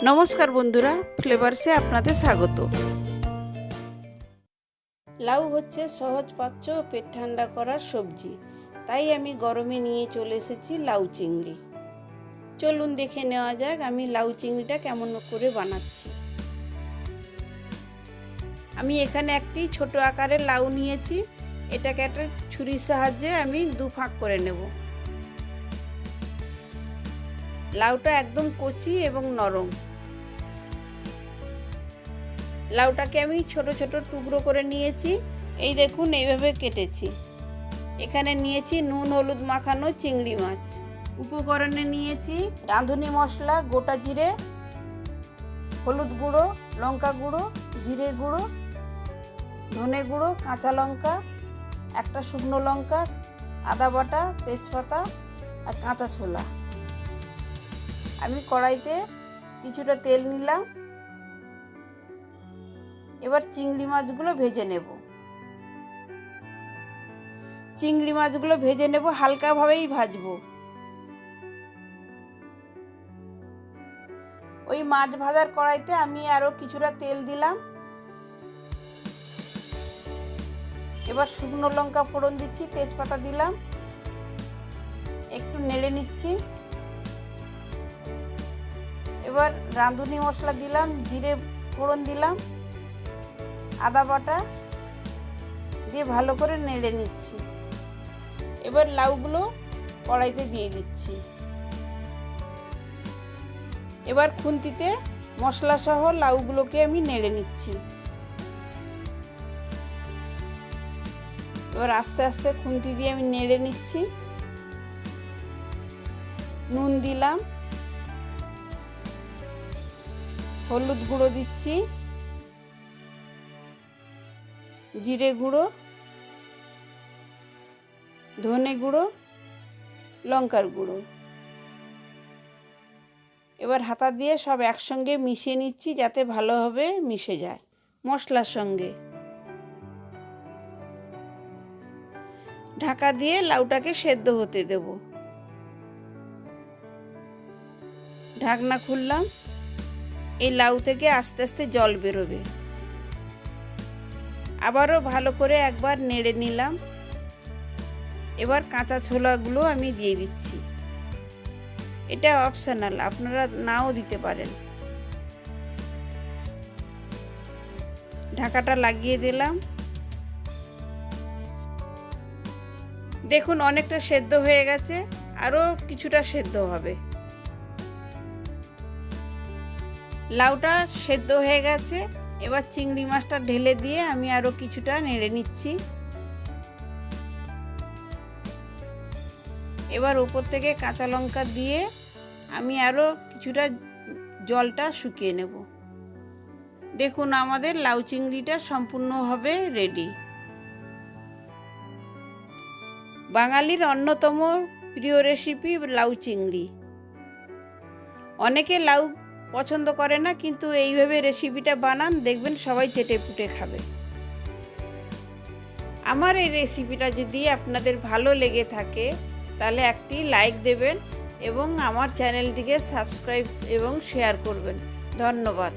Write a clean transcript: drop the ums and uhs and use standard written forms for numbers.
নমস্কার বন্ধুরা, ফ্লেভারসে আপনাদের স্বাগত। লাউ হচ্ছে সহজপাচ্য ও পেট ঠান্ডা করার সবজি, তাই আমি গরমে নিয়ে চলে এসেছি লাউ চিংড়ি। চলুন দেখে নেওয়া যাক আমি লাউ চিংড়িটা কেমন করে বানাচ্ছি। আমি এখানে একটি ছোট আকারের লাউ নিয়েছি, এটাকে একটা ছুরির সাহায্যে আমি দু ফাঁক করে নেব। লাউটা একদম কচি এবং নরম। লাউটাকে আমি ছোট ছোট টুকরো করে নিয়েছি, এই দেখুন এইভাবে কেটেছি। এখানে নিয়েছি নুন হলুদ মাখানো চিংড়ি মাছ। উপকরণে নিয়েছি রাঁধুনি মশলা, গোটা জিরে, হলুদ গুঁড়ো, লঙ্কা গুঁড়ো, জিরে গুঁড়ো, ধনে গুঁড়ো, কাঁচা লঙ্কা, একটা শুকনো লঙ্কা, আদা বাটা, তেজপাতা আর কাঁচা ছোলা। আমি কড়াইতে কিছুটা তেল নিলাম। এবার চিংড়ি মাছগুলো ভেজে নেব। চিংড়ি মাছগুলো ভেজে নেব, হালকাভাবেই ভাজবো। ওই মাছ ভাজার কড়াইতে আমি আরও কিছুটা তেল দিলাম। এবার শুকনো লঙ্কা ফোড়ন দিচ্ছি, তেজপাতা দিলাম, একটু নেড়ে নিচ্ছি। এবার রাঁধুনি মশলা দিলাম, জিরে ফোড়ন দিলাম, আদা বাটা দিয়ে ভালো করে নেড়ে নিচ্ছি। এবার লাউগুলো কড়াইতে দিয়ে দিচ্ছি। এবার খুন্তিতে মশলা সহ লাউগুলোকে আমি নেড়ে নিচ্ছি। এবার আস্তে আস্তে খুন্তি দিয়ে আমি নেড়ে নিচ্ছি। নুন দিলাম, হলুদ গুঁড়ো দিচ্ছি, জিরে গুঁড়ো, ধনে গুঁড়ো, লঙ্কার গুঁড়ো। এবার হাতা দিয়ে সব একসঙ্গে মিশিয়ে নিচ্ছি যাতে ভালোভাবে মিশে যায় মশলার সঙ্গে। ঢাকা দিয়ে লাউটাকে সেদ্ধ হতে দেব। ঢাকনা খুললাম। এই লাউ থেকে আস্তে আস্তে জল বেরোবে। আবারও ভালো করে একবার নেড়ে নিলাম। এবার কাঁচা ছোলাগুলো আমি দিয়ে দিচ্ছি। এটা অপশনাল, আপনারা নাও দিতে পারেন। ঢাকাটা লাগিয়ে দিলাম। দেখুন অনেকটা সেদ্ধ হয়ে গেছে, আরও কিছুটা সেদ্ধ হবে। লাউটা সেদ্ধ হয়ে গেছে। এবার চিংড়ি মাছটা ঢেলে দিয়ে আমি আরও কিছুটা নেড়ে নিচ্ছি। এবার উপর থেকে কাঁচা লঙ্কা দিয়ে আমি আরও কিছুটা জলটা শুকিয়ে নেব। দেখুন আমাদের লাউ চিংড়িটা সম্পূর্ণভাবে রেডি। বাঙালির অন্যতম প্রিয় রেসিপি লাউ চিংড়ি। অনেকে লাউ পছন্দ করে না, কিন্তু এইভাবে রেসিপিটা বানান, দেখবেন সবাই চেটে পুটে খাবে। আমার এই রেসিপিটা যদি আপনাদের ভালো লেগে থাকে তাহলে একটি লাইক দেবেন এবং আমার চ্যানেলটিকে সাবস্ক্রাইব এবং শেয়ার করবেন। ধন্যবাদ।